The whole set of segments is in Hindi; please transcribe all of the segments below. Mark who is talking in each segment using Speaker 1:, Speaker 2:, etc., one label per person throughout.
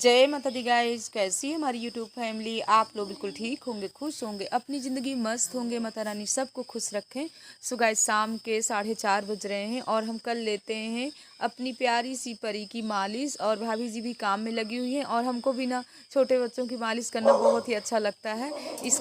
Speaker 1: जय माता दी गाइस, कैसी है हमारी यूट्यूब फैमिली। आप लोग बिल्कुल ठीक होंगे, खुश होंगे, अपनी ज़िंदगी मस्त होंगे। माता रानी सबको खुश रखें। सो गाइस, शाम के 4:30 बज रहे हैं और हम कर लेते हैं अपनी प्यारी सी परी की मालिश। और भाभी जी भी काम में लगी हुई हैं और हमको भी ना छोटे बच्चों की मालिश करना बहुत ही अच्छा लगता है। इस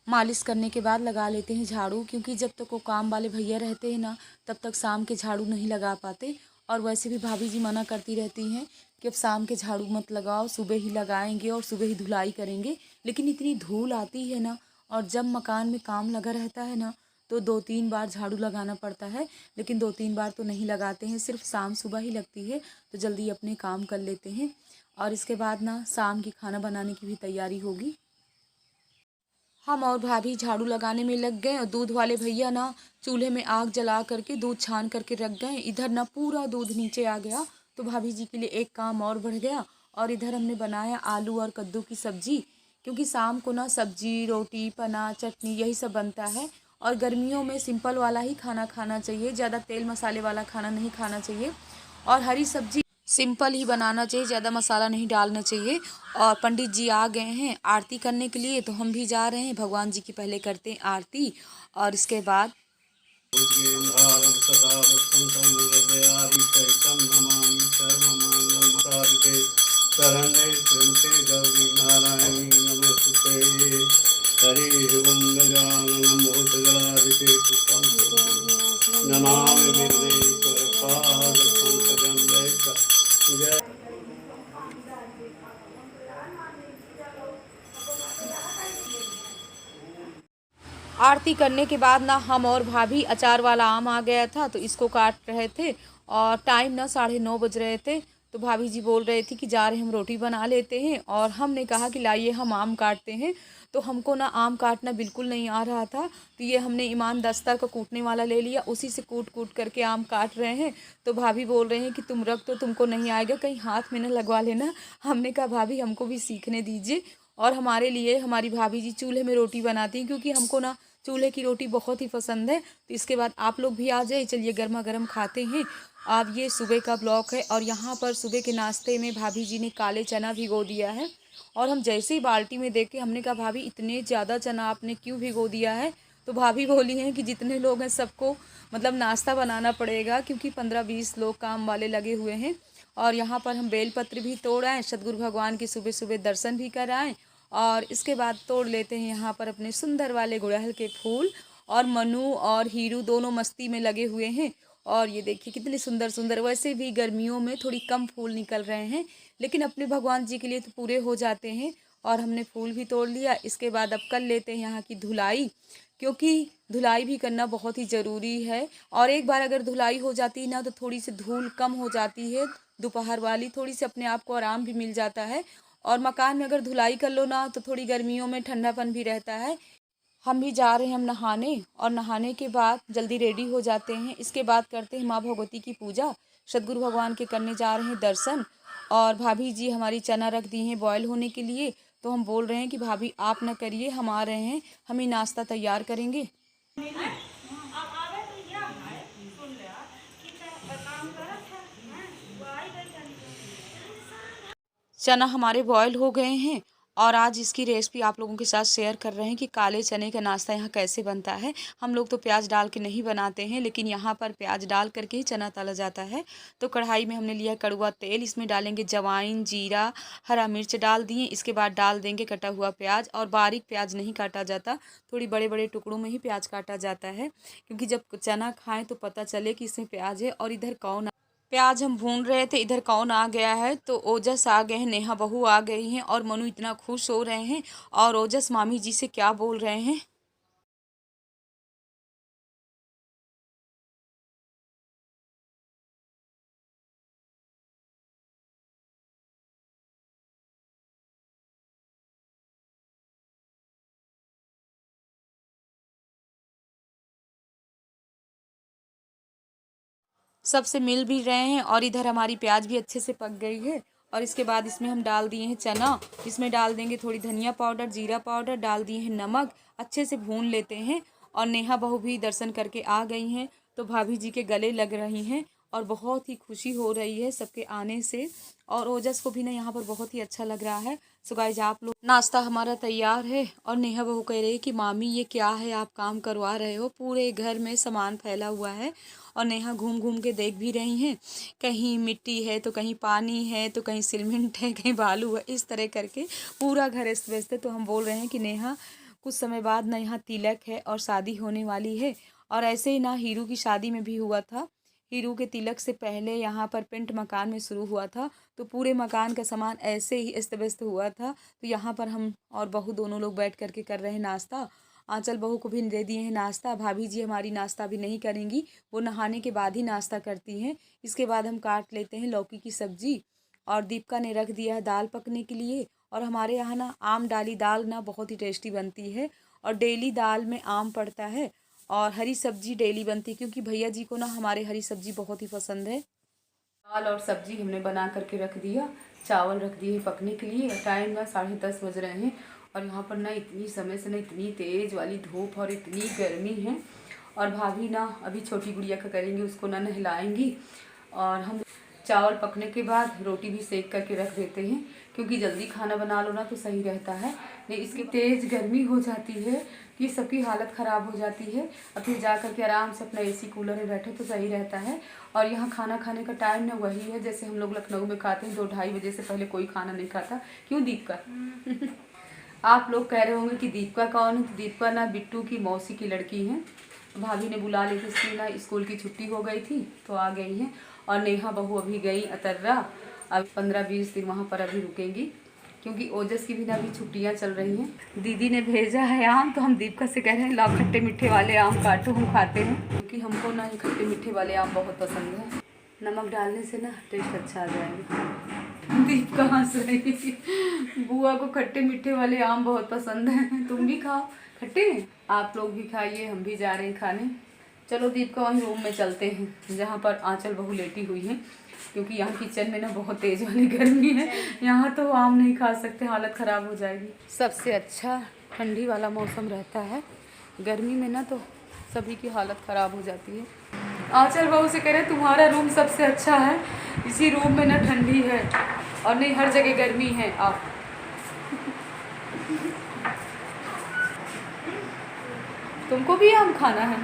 Speaker 1: मालिश करने के बाद लगा लेते हैं झाड़ू, क्योंकि जब तक वो काम वाले भैया रहते हैं ना तब तक शाम के झाड़ू नहीं लगा पाते। और वैसे भी भाभी जी मना करती रहती हैं कि अब शाम के झाड़ू मत लगाओ, सुबह ही लगाएंगे और सुबह ही धुलाई करेंगे। लेकिन इतनी धूल आती है ना, और जब मकान में काम लगा रहता है ना तो 2-3 बार झाड़ू लगाना पड़ता है। लेकिन 2-3 बार तो नहीं लगाते हैं, सिर्फ शाम सुबह ही लगती है। तो जल्दी अपने काम कर लेते हैं और इसके बाद ना शाम की खाना बनाने की भी तैयारी होगी। हम और भाभी झाड़ू लगाने में लग गए और दूध वाले भैया ना चूल्हे में आग जला करके दूध छान करके रख गए। इधर ना पूरा दूध नीचे आ गया, तो भाभी जी के लिए एक काम और बढ़ गया। और इधर हमने बनाया आलू और कद्दू की सब्जी, क्योंकि शाम को ना सब्जी रोटी पना चटनी यही सब बनता है। और गर्मियों में सिंपल वाला ही खाना खाना चाहिए, ज़्यादा तेल मसाले वाला खाना नहीं खाना चाहिए। और हरी सब्जी सिंपल ही बनाना चाहिए, ज़्यादा मसाला नहीं डालना चाहिए। और पंडित जी आ गए हैं आरती करने के लिए, तो हम भी जा रहे हैं। भगवान जी की पहले करते हैं आरती और इसके बाद आरती करने के बाद ना हम और भाभी, अचार वाला आम आ गया था तो इसको काट रहे थे। और टाइम ना 9:30 बज रहे थे, तो भाभी जी बोल रहे थे कि जा रहे हम रोटी बना लेते हैं। और हमने कहा कि लाइए हम आम काटते हैं। तो हमको ना आम काटना बिल्कुल नहीं आ रहा था, तो ये हमने ईमान दस्ता का कूटने वाला ले लिया, उसी से कूट कूट करके आम काट रहे हैं। तो भाभी बोल रहे हैं कि तुम रख, तो तुमको नहीं आएगा, कहीं हाथ में न लगवा लेना। हमने कहा भाभी हमको भी सीखने दीजिए। और हमारे लिए हमारी भाभी जी चूल्हे में रोटी बनाती हैं, क्योंकि हमको ना चूल्हे की रोटी बहुत ही पसंद है। तो इसके बाद आप लोग भी आ जाए, चलिए गर्मा गर्म खाते हैं। अब ये सुबह का ब्लॉग है और यहाँ पर सुबह के नाश्ते में भाभी जी ने काले चना भिगो दिया है। और हम जैसे ही बाल्टी में देखे, हमने कहा भाभी इतने ज़्यादा चना आपने क्यों भिगो दिया है। तो भाभी बोली हैं कि जितने लोग हैं सबको मतलब नाश्ता बनाना पड़ेगा, क्योंकि 15-20 लोग काम वाले लगे हुए हैं। और यहाँ पर हम बेलपत्र भी तोड़ आए, सतगुरु भगवान के सुबह सुबह दर्शन भी कराएँ। और इसके बाद तोड़ लेते हैं यहाँ पर अपने सुंदर वाले गुड़हल के फूल। और मनु और हीरू दोनों मस्ती में लगे हुए हैं। और ये देखिए कितने सुंदर सुंदर, वैसे भी गर्मियों में थोड़ी कम फूल निकल रहे हैं, लेकिन अपने भगवान जी के लिए तो पूरे हो जाते हैं। और हमने फूल भी तोड़ लिया। इसके बाद अब कर लेते हैं यहाँ की धुलाई, क्योंकि धुलाई भी करना बहुत ही ज़रूरी है। और एक बार अगर धुलाई हो जाती है ना तो थोड़ी सी धूल कम हो जाती है, दोपहर वाली थोड़ी सी अपने आप को आराम भी मिल जाता है। और मकान में अगर धुलाई कर लो ना तो थोड़ी गर्मियों में ठंडापन भी रहता है। हम भी जा रहे हैं हम नहाने, और नहाने के बाद जल्दी रेडी हो जाते हैं। इसके बाद करते हैं माँ भगवती की पूजा, सतगुरु भगवान के करने जा रहे हैं दर्शन। और भाभी जी हमारी चना रख दी हैं बॉयल होने के लिए, तो हम बोल रहे हैं कि भाभी आप ना करिए, हम आ रहे हैं, हम ही नाश्ता तैयार करेंगे। चना हमारे बॉयल हो गए हैं और आज इसकी रेसिपी आप लोगों के साथ शेयर कर रहे हैं कि काले चने का नाश्ता यहाँ कैसे बनता है। हम लोग तो प्याज डाल के नहीं बनाते हैं, लेकिन यहाँ पर प्याज डाल करके ही चना तला जाता है। तो कढ़ाई में हमने लिया कड़वा तेल, इसमें डालेंगे जवाइन जीरा हरा मिर्च डाल दिए। इसके बाद डाल देंगे कटा हुआ प्याज, और बारीक प्याज नहीं काटा जाता, थोड़ी बड़े बड़े टुकड़ों में ही प्याज काटा जाता है, क्योंकि जब चना खाएँ तो पता चले कि इसमें प्याज है। और इधर कौन प्याज हम भून रहे थे, इधर कौन आ गया है, तो ओजस आ गए हैं, नेहा बहू आ गई हैं और मनु इतना खुश हो रहे हैं। और ओजस मामी जी से क्या बोल रहे हैं। सबसे मिल भी रहे हैं और इधर हमारी प्याज भी अच्छे से पक गई है। और इसके बाद इसमें हम डाल दिए हैं चना, इसमें डाल देंगे थोड़ी धनिया पाउडर जीरा पाउडर, डाल दिए हैं नमक, अच्छे से भून लेते हैं। और नेहा बहू भी दर्शन करके आ गई हैं, तो भाभी जी के गले लग रही हैं। और बहुत ही खुशी हो रही है सबके आने से। और ओजस को भी ना यहाँ पर बहुत ही अच्छा लग रहा है। सो गाइस आप लोग, नाश्ता हमारा तैयार है और नेहा बहू कह रही है कि मामी ये क्या है आप काम करवा रहे हो, पूरे घर में सामान फैला हुआ है। और नेहा घूम घूम के देख भी रही हैं, कहीं मिट्टी है तो कहीं पानी है तो कहीं सीमेंट है कहीं बालू है, इस तरह करके पूरा घर अस्त व्यस्त है। तो हम बोल रहे हैं कि नेहा कुछ समय बाद ना यहाँ तिलक है और शादी होने वाली है। और ऐसे ही ना हीरू की शादी में भी हुआ था, हीरू के तिलक से पहले यहाँ पर पेंट मकान में शुरू हुआ था, तो पूरे मकान का सामान ऐसे ही अस्त व्यस्त हुआ था। तो यहाँ पर हम और बहू दोनों लोग बैठ करके कर रहे हैं नाश्ता। आंचल बहू को भी दे दिए हैं नाश्ता। भाभी जी हमारी नाश्ता भी नहीं करेंगी, वो नहाने के बाद ही नाश्ता करती हैं। इसके बाद हम काट लेते हैं लौकी की सब्जी। और दीपिका ने रख दिया है दाल पकने के लिए। और हमारे यहाँ ना आम डाली दाल ना बहुत ही टेस्टी बनती है, और डेली दाल में आम पड़ता है और हरी सब्जी डेली बनती है, क्योंकि भैया जी को ना हमारे हरी सब्जी बहुत ही पसंद है। दाल और सब्जी हमने बना करके रख दिया, चावल रख दिए पकने के लिए। टाइम ना 10:30 बज रहे हैं और यहाँ पर ना इतनी समय से ना इतनी तेज़ वाली धूप और इतनी गर्मी है। और भाभी ना अभी छोटी गुड़िया का करेंगे, उसको ना नहलाएंगी। और हम चावल पकने के बाद रोटी भी सेक करके रख देते हैं, क्योंकि जल्दी खाना बना लो ना तो सही रहता है। नहीं इसकी तेज़ गर्मी हो जाती है कि सबकी हालत ख़राब हो जाती है। और फिर जा कर के आराम से अपना एसी कूलर में बैठे तो सही रहता है। और यहाँ खाना खाने का टाइम ना वही है जैसे हम लोग लखनऊ में खाते हैं, 2-2:30 बजे से पहले कोई खाना नहीं खाता। क्यों दीपिका? आप लोग कह रहे होंगे कि दीपिका कौन है? तो दीपिका ना बिट्टू की मौसी की लड़की है। भाभी ने बुला ली थी, इसकी ना स्कूल की छुट्टी हो गई थी तो आ गई हैं। और नेहा बहू अभी गई अतर्रा, अब 15-20 दिन वहाँ पर अभी रुकेंगी, क्योंकि ओजस की भी ना अभी छुट्टियाँ चल रही हैं। दीदी ने भेजा है आम, तो हम दीपिका से कह रहे हैं लाओ खट्टे मीठे वाले आम काटो, हम खाते हैं, क्योंकि हमको ना ये खट्टे मीठे वाले आम बहुत पसंद है। नमक डालने से ना टेस्ट अच्छा आ जाएगा। दीपिका हंस रही, बुआ को खट्टे मीठे वाले आम बहुत पसंद है, तुम भी खाओ खट्टे, आप लोग भी खाइए, हम भी जा रहे हैं खाने। चलो दीपिका वहीं रूम में चलते हैं जहाँ पर आंचल बहू लेटी हुई है, क्योंकि यहाँ किचन में ना बहुत तेज़ वाली गर्मी है, यहाँ तो आम नहीं खा सकते, हालत ख़राब हो जाएगी। सबसे अच्छा ठंडी वाला मौसम रहता है, गर्मी में ना तो सभी की हालत ख़राब हो जाती है। आंचल बहू से कह रहे तुम्हारा रूम सबसे अच्छा है, इसी रूम में ना ठंडी है और नहीं हर जगह गर्मी है। आप तुमको भी आम खाना है?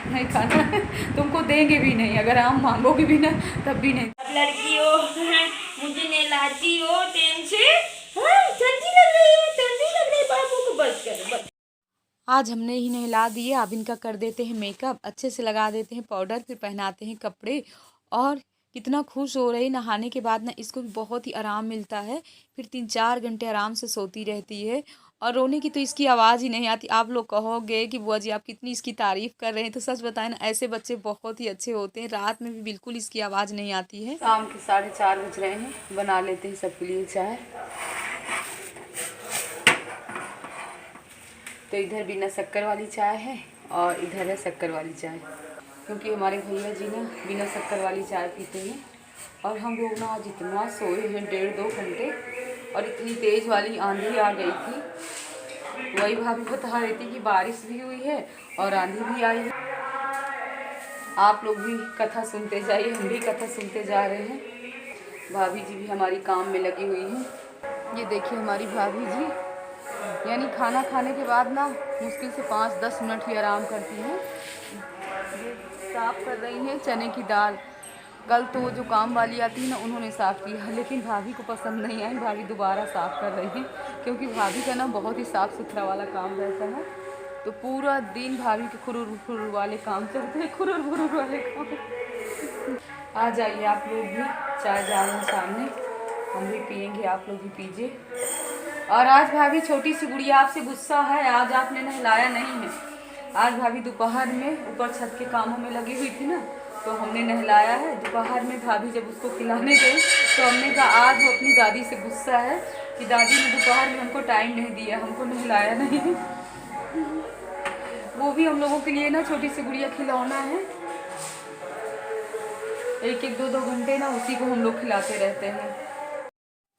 Speaker 1: नहीं खाना है, तुमको देंगे भी नहीं, अगर आम मांगोगे भी ना तब भी नहीं।
Speaker 2: लड़की हो मुझे नहलाती हो टेन से, ठंडी लग रही है, ठंडी लग रही है, बाबू को बस करो बस।
Speaker 1: आज हमने ही नहला दिए, अब इनका कर देते हैं मेकअप, अच्छे से लगा देते हैं पाउडर, फिर पहनाते हैं कपड़े। और कितना खुश हो रही, नहाने के बाद ना इसको भी बहुत ही आराम मिलता है, फिर 3-4 घंटे आराम से सोती रहती है। और रोने की तो इसकी आवाज़ ही नहीं आती। आप लोग कहोगे कि बुआ जी आप कितनी इसकी तारीफ़ कर रहे हैं, तो सच बताएं ना ऐसे बच्चे बहुत ही अच्छे होते हैं, रात में भी बिल्कुल इसकी आवाज़ नहीं आती है। शाम के 4:30 बज रहे हैं, बना लेते हैं सबके लिए चाय। तो इधर बिना शक्कर वाली चाय है और इधर है शक्कर वाली चाय, क्योंकि हमारे भैया जी ना बिना शक्कर वाली चाय पीते हैं। और हम लोग ना आज इतना सोए हैं 1.5-2 घंटे, और इतनी तेज़ वाली आंधी आ गई थी, वही भाभी बता रही थी कि बारिश भी हुई है और आंधी भी आई है। आप लोग भी कथा सुनते जाइए, हम भी कथा सुनते जा रहे हैं। भाभी जी भी हमारी काम में लगी हुई हैं। ये देखिए हमारी भाभी जी, यानी खाना खाने के बाद ना मुश्किल से 5-10 मिनट ही आराम करती हैं। ये साफ़ कर रही हैं चने की दाल। कल तो जो काम वाली आती है ना उन्होंने साफ़ किया, लेकिन भाभी को पसंद नहीं आई, भाभी दोबारा साफ़ कर रही हैं, क्योंकि भाभी का ना बहुत ही साफ़ सुथरा वाला काम रहता है। तो पूरा दिन भाभी के खुरुर खुरुर वाले काम चलते हैं, खुरुर खुरुर वाले काम। आ जाइए आप लोग भी, चाय जा रहे हैं सामने, हम भी पियेंगे, आप लोग भी पीजिए। और आज भाभी छोटी सी गुड़िया आपसे गुस्सा है, आज आपने नहलाया नहीं है। आज भाभी दोपहर में ऊपर छत के कामों में लगी हुई थी ना, तो हमने नहलाया है। दोपहर में भाभी जब उसको खिलाने गई तो हमने कहा आज वो अपनी दादी से गुस्सा है कि दादी ने दोपहर में हमको टाइम नहीं दिया, हमको नहलाया नहीं। वो भी हम लोगों के लिए ना छोटी सी गुड़िया खिलौना है, 1-1, 2-2 घंटे ना उसी को हम लोग खिलाते रहते हैं।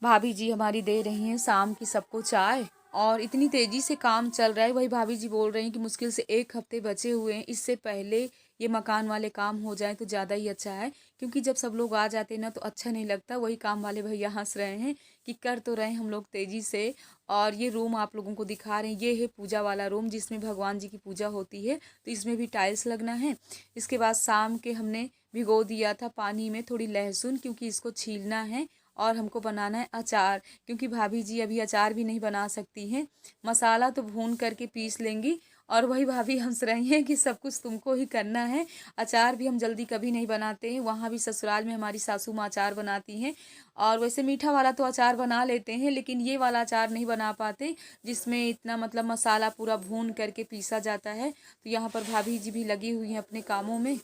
Speaker 1: भाभी जी हमारी दे रही हैं शाम की सबको चाय, और इतनी तेज़ी से काम चल रहा है, वही भाभी जी बोल रही हैं कि मुश्किल से 1 हफ्ते बचे हुए हैं, इससे पहले ये मकान वाले काम हो जाए तो ज़्यादा ही अच्छा है, क्योंकि जब सब लोग आ जाते हैं ना तो अच्छा नहीं लगता। वही काम वाले भैया हंस रहे हैं कि कर तो रहे हैं हम लोग तेज़ी से। और ये रूम आप लोगों को दिखा रहे हैं, ये है पूजा वाला रूम जिसमें भगवान जी की पूजा होती है, तो इसमें भी टाइल्स लगना है। इसके बाद शाम के हमने भिगो दिया था पानी में थोड़ी लहसुन, क्योंकि इसको छीलना है और हमको बनाना है अचार, क्योंकि भाभी जी अभी अचार भी नहीं बना सकती हैं। मसाला तो भून करके पीस लेंगी। और वही भाभी हंस रही हैं कि सब कुछ तुमको ही करना है, अचार भी हम जल्दी कभी नहीं बनाते हैं। वहाँ भी ससुराल में हमारी सासू माँ अचार बनाती हैं, और वैसे मीठा वाला तो अचार बना लेते हैं, लेकिन ये वाला अचार नहीं बना पाते जिसमें इतना मतलब मसाला पूरा भून करके पीसा जाता है। तो यहाँ पर भाभी जी भी लगी हुई हैं अपने कामों में।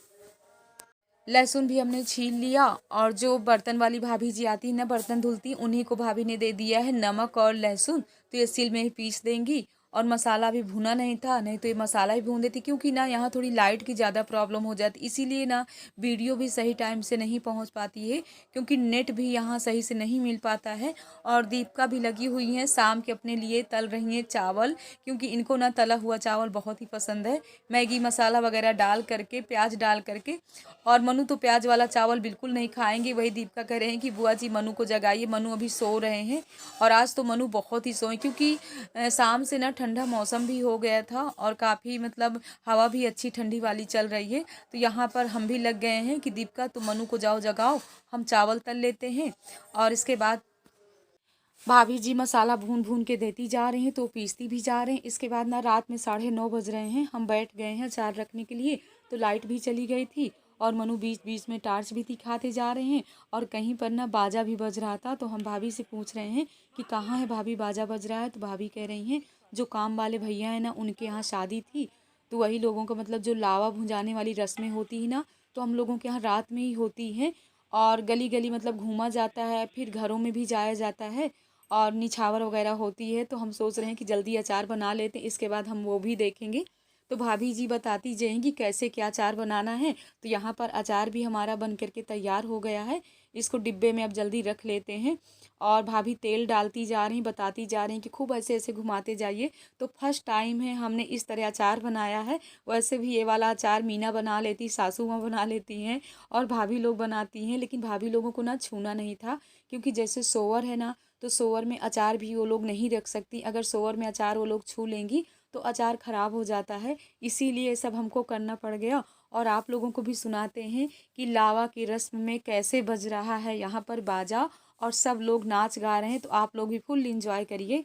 Speaker 1: लहसुन भी हमने छील लिया, और जो बर्तन वाली भाभी जी आती है ना बर्तन धुलती, उन्हीं को भाभी ने दे दिया है नमक और लहसुन, तो ये सिल में ही पीस देंगी। और मसाला भी भुना नहीं था, नहीं तो ये मसाला ही भून देती, क्योंकि ना यहाँ थोड़ी लाइट की ज़्यादा प्रॉब्लम हो जाती, इसीलिए ना वीडियो भी सही टाइम से नहीं पहुँच पाती है, क्योंकि नेट भी यहाँ सही से नहीं मिल पाता है। और दीपिका भी लगी हुई हैं शाम के अपने लिए तल रही हैं चावल, क्योंकि इनको ना तला हुआ चावल बहुत ही पसंद है, मैगी मसाला वगैरह डाल करके, प्याज डाल करके। और मनु तो प्याज वाला चावल बिल्कुल नहीं खाएंगे। वही दीपिका कह रहे हैं कि बुआ जी मनु को जगाइए, मनु अभी सो रहे हैं। और आज तो मनु बहुत ही सोए, क्योंकि शाम से ना ठंडा मौसम भी हो गया था, और काफ़ी मतलब हवा भी अच्छी ठंडी वाली चल रही है। तो यहाँ पर हम भी लग गए हैं कि दीपिका तुम मनु को जाओ जगाओ, हम चावल तल लेते हैं। और इसके बाद भाभी जी मसाला भून भून के देती जा रही हैं, तो पीसती भी जा रहे हैं। इसके बाद ना रात में 9:30 बज रहे हैं, हम बैठ गए हैं अचार रखने के लिए, तो लाइट भी चली गई थी, और मनु बीच बीच में टार्च भी दिखाते जा रहे हैं। और कहीं पर ना बाजा भी बज रहा था, तो हम भाभी से पूछ रहे हैं कि कहाँ है भाभी बाजा बज रहा है। तो भाभी कह रही हैं जो काम वाले भैया हैं ना उनके यहाँ शादी थी, तो वही लोगों को मतलब जो लावा भुंजाने वाली रस्में होती है ना, तो हम लोगों के यहाँ रात में ही होती हैं। और गली गली मतलब घूमा जाता है, फिर घरों में भी जाया जाता है, और निछावर वगैरह होती है। तो हम सोच रहे हैं कि जल्दी अचार बना लेते हैं, इसके बाद हम वो भी देखेंगे। तो भाभी जी बताती जाएंगी कैसे क्या अचार बनाना है। तो यहाँ पर अचार भी हमारा बन करके तैयार हो गया है, इसको डिब्बे में अब जल्दी रख लेते हैं। और भाभी तेल डालती जा रही, बताती जा रही कि खूब ऐसे ऐसे घुमाते जाइए। तो फर्स्ट टाइम है हमने इस तरह अचार बनाया है। वैसे भी ये वाला अचार मीना बना लेती, सासू माँ बना लेती हैं, और भाभी लोग बनाती हैं, लेकिन भाभी लोगों को ना छूना नहीं था, क्योंकि जैसे सोवर है ना, तो सोवर में अचार भी वो लोग नहीं रख सकती। अगर सोवर में अचार वो लोग छू लेंगी तो अचार ख़राब हो जाता है, इसीलिए सब हमको करना पड़ गया। और आप लोगों को भी सुनाते हैं कि लावा की रस्म में कैसे बज रहा है यहाँ पर बाजा, और सब लोग नाच गा रहे हैं, तो आप लोग भी फुल इंजॉय करिए।